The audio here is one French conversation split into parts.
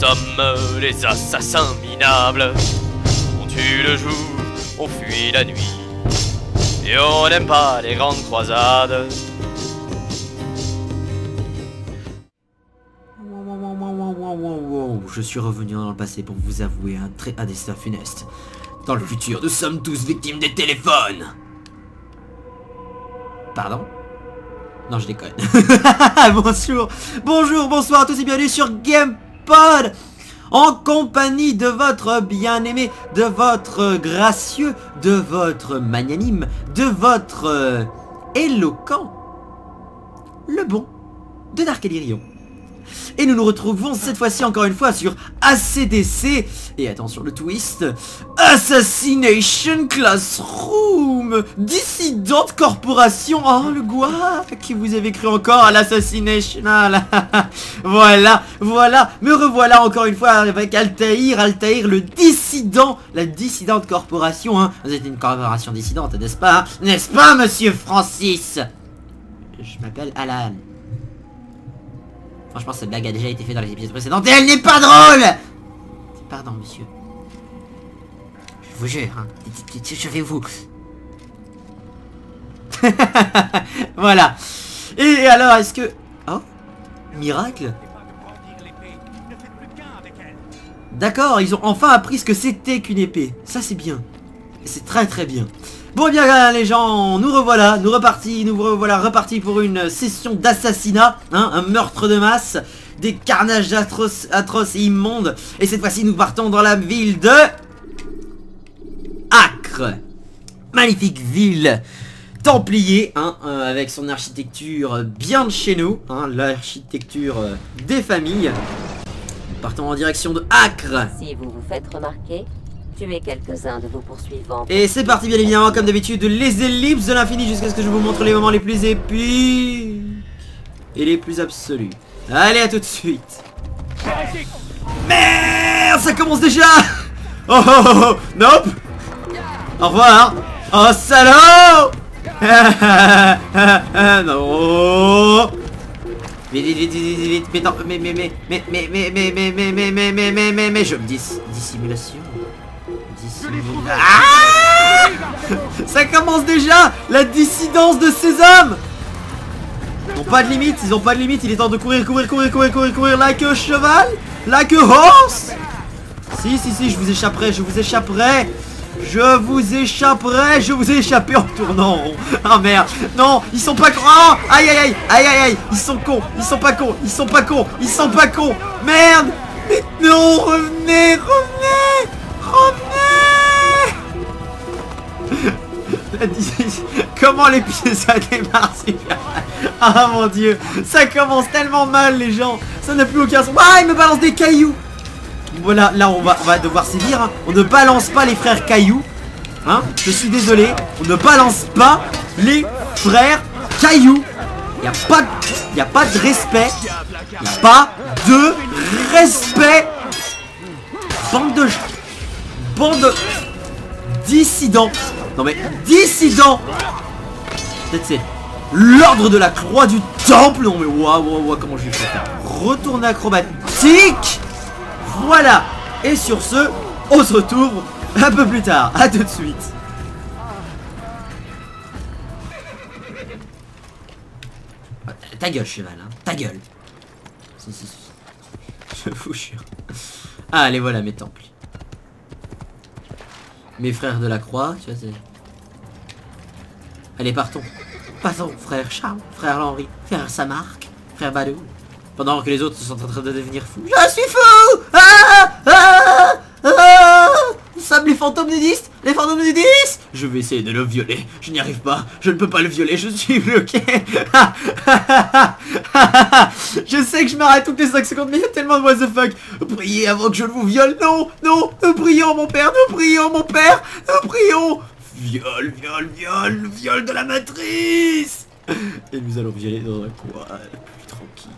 sommes les assassins minables. On tue le jour, on fuit la nuit, et on n'aime pas les grandes croisades. Je suis revenu dans le passé pour vous avouer un destin funeste. Dans le futur, nous sommes tous victimes des téléphones. Pardon? Non, je déconne. Bonjour, bonsoir à tous et bienvenue sur GamePod, en compagnie de votre bien-aimé, de votre gracieux, de votre magnanime, de votre éloquent, le bon de Dark Elirion. Et nous nous retrouvons cette fois-ci encore une fois sur ACDC. Et attention le twist, Assassination Classroom, Dissidente Corporation. Oh le gouac, qui vous avez cru encore à l'Assassination. Voilà, me revoilà encore une fois avec Altaïr, le dissident, la Dissidente Corporation, hein. Vous êtes une corporation dissidente, n'est-ce pas, n'est-ce pas, monsieur Francis? Je m'appelle Alan. Franchement, cette blague a déjà été faite dans les épisodes précédents et elle n'est pas drôle. Pardon, monsieur. Je vous jure, hein. Je vais vous... Voilà. Et alors, est-ce que... Oh, miracle. D'accord, ils ont enfin appris ce que c'était qu'une épée. Ça, c'est bien. C'est très très bien. Bon eh bien les gens, nous revoilà repartis pour une session d'assassinat, hein, un meurtre de masse, des carnages atroces et immondes. Et cette fois-ci nous partons dans la ville de Acre. Magnifique ville templier, hein, avec son architecture bien de chez nous, hein, l'architecture des familles. Nous partons en direction de Acre. Si vous vous faites remarquer, tuez quelques-uns de vos poursuivants. Et c'est parti bien évidemment comme d'habitude, les ellipses de l'infini jusqu'à ce que je vous montre les moments les plus épiques et les plus absolus. Allez, à tout de suite. Merde, ça commence déjà. Oh, nope. Au revoir. Oh salaud. Non. Vite, mais je me dis dissimulation. Ah, ça commence déjà. La dissidence de ces hommes. Ils n'ont pas de limite, il est temps de courir like a cheval, like a horse. Si, je vous échapperai, je vous ai échappé en tournant en rond. Ah merde, non, ils sont pas cons. Oh, aïe, ils sont pas cons. Merde, mais non, revenez. Comment les pieds ça démarre super mal. Ah mon dieu, ça commence tellement mal les gens. Ça n'a plus aucun sens. Ah, il me balance des cailloux. Voilà, là on va devoir sévir, hein. On ne balance pas les frères cailloux, hein. Je suis désolé, on ne balance pas les frères cailloux. Il n'y a pas de respect. Bande de dissidents. Non mais dissident. Peut-être c'est l'ordre de la croix du temple. Non mais waouh, comment je vais faire? Retourner acrobatique. Voilà. Et sur ce, on se retrouve un peu plus tard. A tout de suite. Ta gueule cheval, hein. Ta gueule. Si. Je vous jure. Allez voilà mes temples. Mes frères de la croix, tu vois, c'est... Allez, partons, frère Charles, frère Henri, frère Samarc, frère Badou. Pendant que les autres sont en train de devenir fous. Je suis fou. Nous sommes les fantômes du 10. Je vais essayer de le violer. Je n'y arrive pas. Je ne peux pas le violer. Je suis bloqué. Je sais que je m'arrête toutes les 5 secondes, mais il y a tellement de what the fuck. Priez avant que je ne vous viole. Non. Nous prions mon père. Nous prions. Le viol de la matrice. Et nous allons violer dans un coin plus tranquille.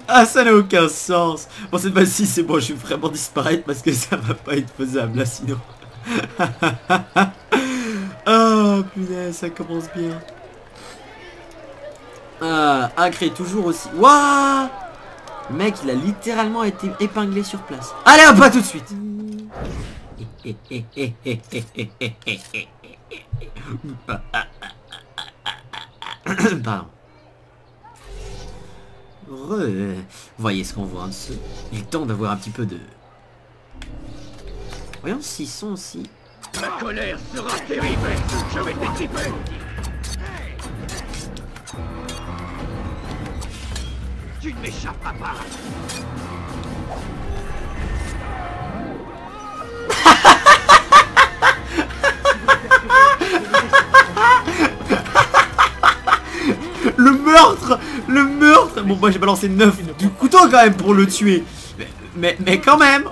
Ah, ça n'a aucun sens. Bon, cette fois-ci, c'est bon, je vais vraiment disparaître parce que ça va pas être faisable là, sinon. Oh, punaise, ça commence bien. Ah, Acre est toujours aussi... Waouh. Le mec, il a littéralement été épinglé sur place. Allez, hop, pas tout de suite. Pardon. Voyez ce qu'on voit en dessous. Il est temps d'avoir un petit peu de... Voyons s'ils sont aussi... Ma colère sera terrible. Je vais t'étriper. Tu ne m'échapperas pas. Le meurtre. Bon, moi j'ai balancé 9 du couteau quand même pour le tuer. Mais quand même.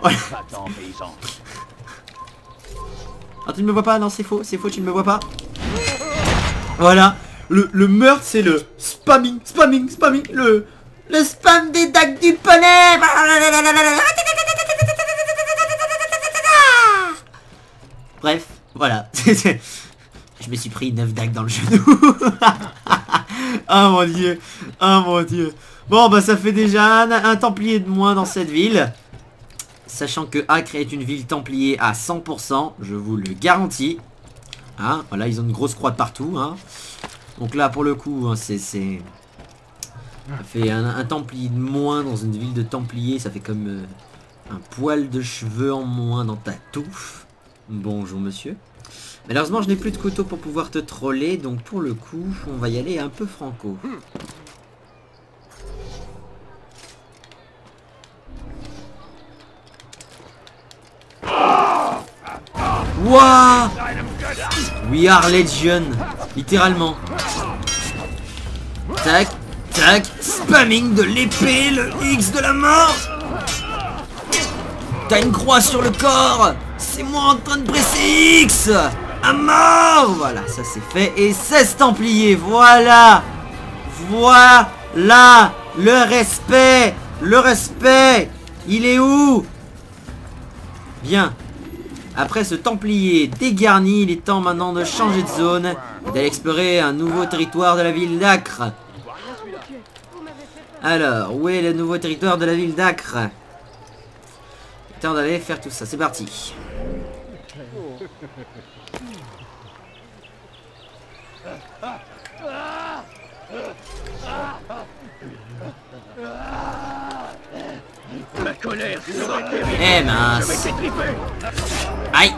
Ah, tu ne me vois pas? Non, c'est faux, tu ne me vois pas. Voilà. Le meurtre, c'est le spamming. Le spam des dagues du poney. Bref, voilà. Je me suis pris 9 dagues dans le genou. Oh mon dieu. Oh mon dieu. Bon, bah ça fait déjà un templier de moins dans cette ville. Sachant que Acre est une ville templier à 100%, je vous le garantis. Hein, voilà, ils ont une grosse croix de partout. Hein. Donc là, pour le coup, hein, ça fait un templier de moins dans une ville de templiers. Ça fait comme un poil de cheveux en moins dans ta touffe. Bonjour monsieur. Malheureusement, je n'ai plus de couteau pour pouvoir te troller. Donc pour le coup, on va y aller un peu franco. Wouah! We are Legion. Littéralement. Tac, tac. Spamming de l'épée, le X de la mort. T'as une croix sur le corps. C'est moi en train de presser X. À mort. Voilà, ça c'est fait. Et 16 templiers, voilà. Voilà. Le respect. Le respect. Il est où? Bien. Après ce templier dégarni, il est temps maintenant de changer de zone et d'aller explorer un nouveau territoire de la ville d'Acre. Alors, où est le nouveau territoire de la ville d'Acre? Il est temps d'aller faire tout ça, c'est parti. Ma colère sera terrible. Eh mince. Aïe.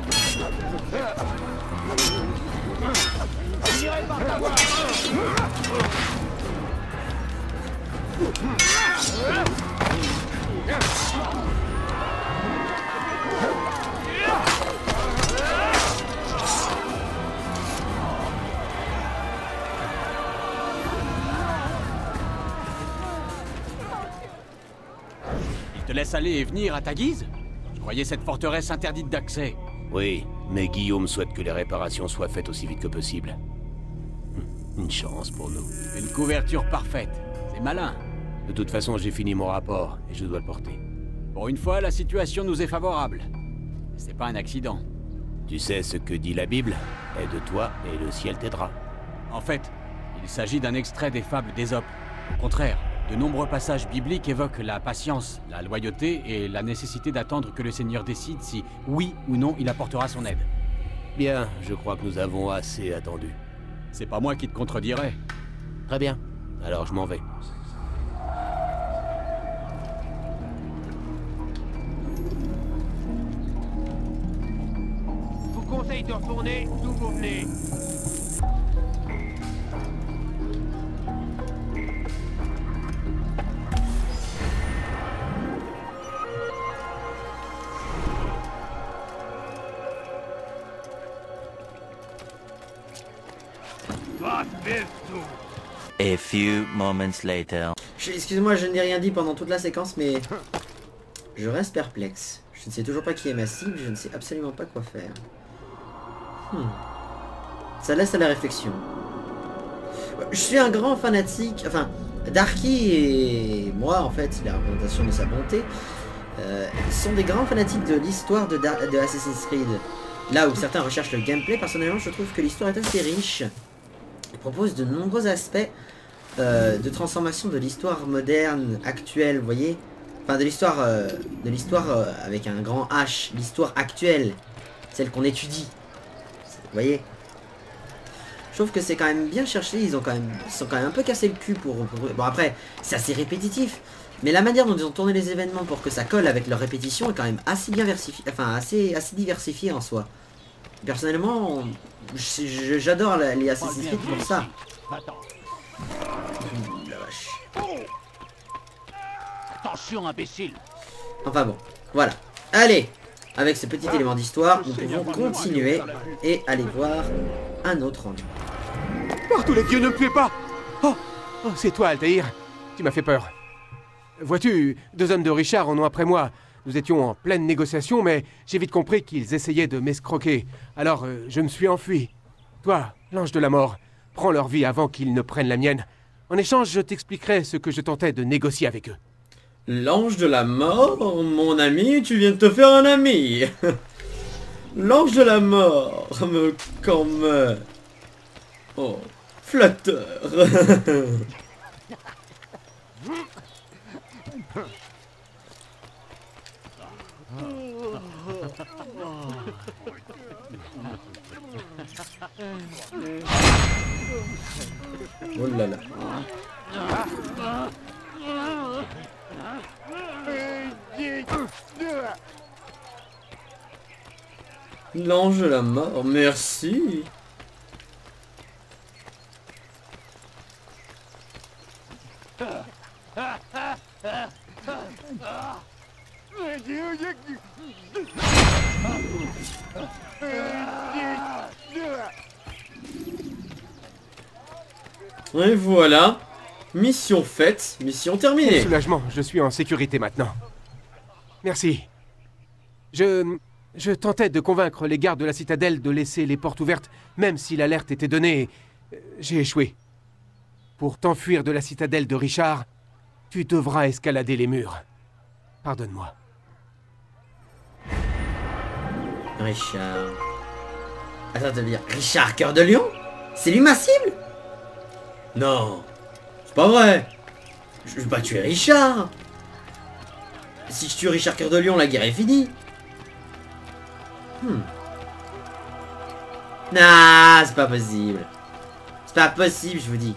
Il te laisse aller et venir à ta guise? Je croyais cette forteresse interdite d'accès. Oui, mais Guillaume souhaite que les réparations soient faites aussi vite que possible. Une chance pour nous. Une couverture parfaite. C'est malin. De toute façon, j'ai fini mon rapport et je dois le porter. Pour une fois, la situation nous est favorable. C'est pas un accident. Tu sais ce que dit la Bible? Aide-toi et le ciel t'aidera. En fait, il s'agit d'un extrait des fables d'Ésope. Au contraire, de nombreux passages bibliques évoquent la patience, la loyauté et la nécessité d'attendre que le Seigneur décide si, oui ou non, il apportera son aide. Bien, je crois que nous avons assez attendu. C'est pas moi qui te contredirai. Très bien, alors je m'en vais. Je vous conseille de retourner d'où vous venez. A few moments later. Excusez-moi, je n'ai rien dit pendant toute la séquence, mais je reste perplexe. Je ne sais toujours pas qui est ma cible, je ne sais absolument pas quoi faire. Ça laisse à la réflexion. Je suis un grand fanatique, enfin, Darky et moi, en fait, la représentation de sa bonté, sont des grands fanatiques de l'histoire de Assassin's Creed. Là où certains recherchent le gameplay, personnellement, je trouve que l'histoire est assez riche. Il propose de nombreux aspects de transformation de l'histoire moderne, actuelle, vous voyez. Enfin de l'histoire avec un grand H, l'histoire actuelle, celle qu'on étudie. Vous voyez? Je trouve que c'est quand même bien cherché, ils sont quand même un peu cassé le cul pour... Bon après, c'est assez répétitif, mais la manière dont ils ont tourné les événements pour que ça colle avec leur répétition est quand même assez bien versifiée, enfin assez diversifiée en soi. Personnellement, j'adore les Assassin's Creed pour ça. La vache. Attention, imbécile. Enfin bon, voilà. Allez, avec ce petit élément d'histoire, nous pouvons continuer et aller voir un autre endroit. Par tous les dieux, ne me tuez pas! Oh, c'est toi, Altaïr. Tu m'as fait peur. Vois-tu, 2 hommes de Richard en ont après moi. Nous étions en pleine négociation, mais j'ai vite compris qu'ils essayaient de m'escroquer. Alors, je me suis enfui. Toi, l'ange de la mort, prends leur vie avant qu'ils ne prennent la mienne. En échange, je t'expliquerai ce que je tentais de négocier avec eux. L'ange de la mort, mon ami, tu viens de te faire un ami. L'ange de la mort, me comme... Oh, flatteur. Oh là là. L'ange de la mort, merci. Et voilà. Mission faite, mission terminée. Quel soulagement, je suis en sécurité maintenant. Merci. Je tentais de convaincre les gardes de la citadelle de laisser les portes ouvertes, même si l'alerte était donnée. J'ai échoué. Pour t'enfuir de la citadelle de Richard, tu devras escalader les murs. Pardonne-moi. Richard... Attends, tu veux dire Richard Cœur de Lion? C'est lui ma cible? Non, c'est pas vrai. Je vais pas tuer Richard. Si je tue Richard Cœur de Lion, la guerre est finie. Nah, c'est pas possible. C'est pas possible, je vous dis.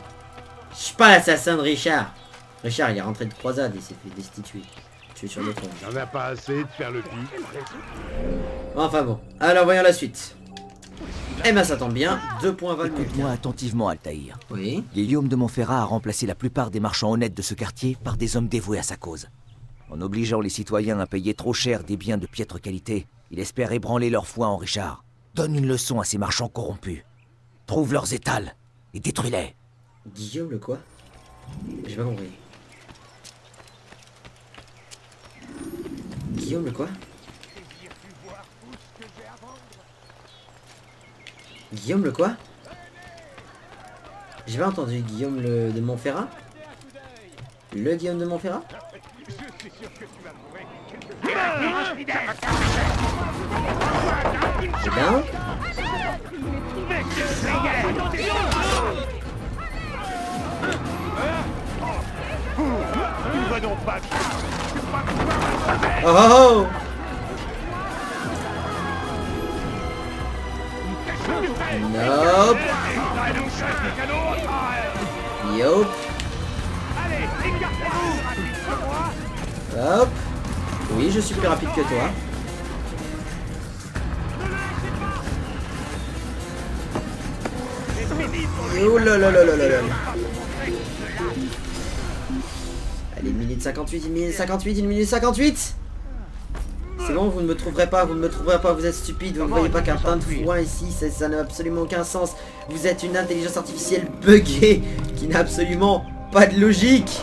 Je suis pas l'assassin de Richard. Richard, il est rentré de croisade, il s'est fait destituer. Tué sur le trône. Y'en a pas assez de faire le pire. Enfin bon, alors voyons la suite. Eh ben ça tombe bien, 2 points valent. Écoute-moi attentivement, Altaïr. Oui. Guillaume de Montferrat a remplacé la plupart des marchands honnêtes de ce quartier par des hommes dévoués à sa cause. En obligeant les citoyens à payer trop cher des biens de piètre qualité, il espère ébranler leur foi en Richard. Donne une leçon à ces marchands corrompus. Trouve leurs étals et détruis-les. Guillaume le quoi? J'ai pas compris. Guillaume le quoi? Guillaume le quoi? J'ai pas entendu. Guillaume le de Montferrat? Le Guillaume de Montferrat? C'est bien. Oh oh oh! Nope. Yup. Hop. Oui, je suis plus rapide que toi. Oh là là là là là là. Allez, 1 minute 58, 1 minute 58, 1 minute 58. C'est bon, vous ne me trouverez pas, vous êtes stupide, vous ne voyez pas qu'un pain de foin ici, ça n'a absolument aucun sens. Vous êtes une intelligence artificielle buggée, qui n'a absolument pas de logique.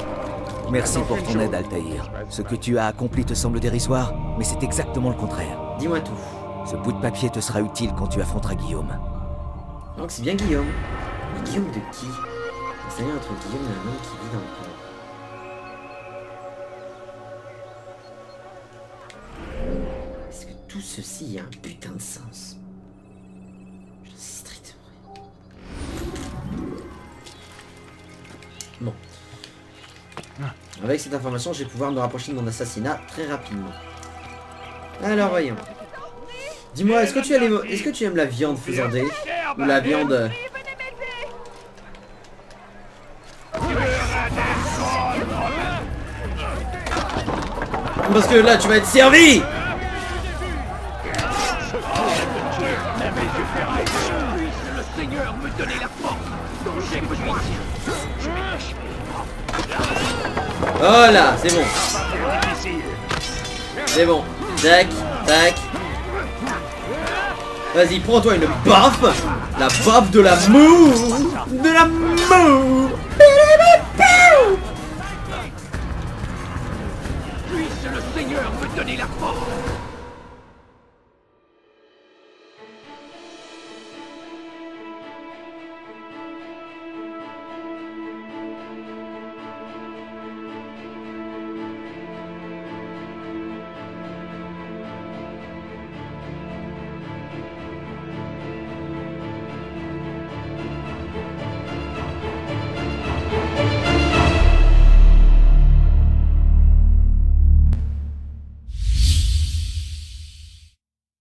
Merci pour ton aide, Altaïr. Ce que tu as accompli te semble dérisoire, mais c'est exactement le contraire. Dis-moi tout. Ce bout de papier te sera utile quand tu affronteras Guillaume. Donc c'est bien Guillaume. Mais Guillaume de qui? C'est rien entre Guillaume et un homme qui vit dans le corps. Tout ceci a un putain de sens. Je ne sais strictement rien. Bon. Avec cette information, je vais pouvoir me rapprocher de mon assassinat très rapidement. Alors voyons. Dis-moi, est-ce que tu aimes la viande faisandée? Ou la viande... Parce que là, tu vas être servi! Le Seigneur me donner la force dont j'ai besoin. Voilà, c'est bon. C'est bon. Tac, tac. Vas-y, prends-toi une baffe. La baffe de la moue. De la moue. Puisse le Seigneur me donner la force.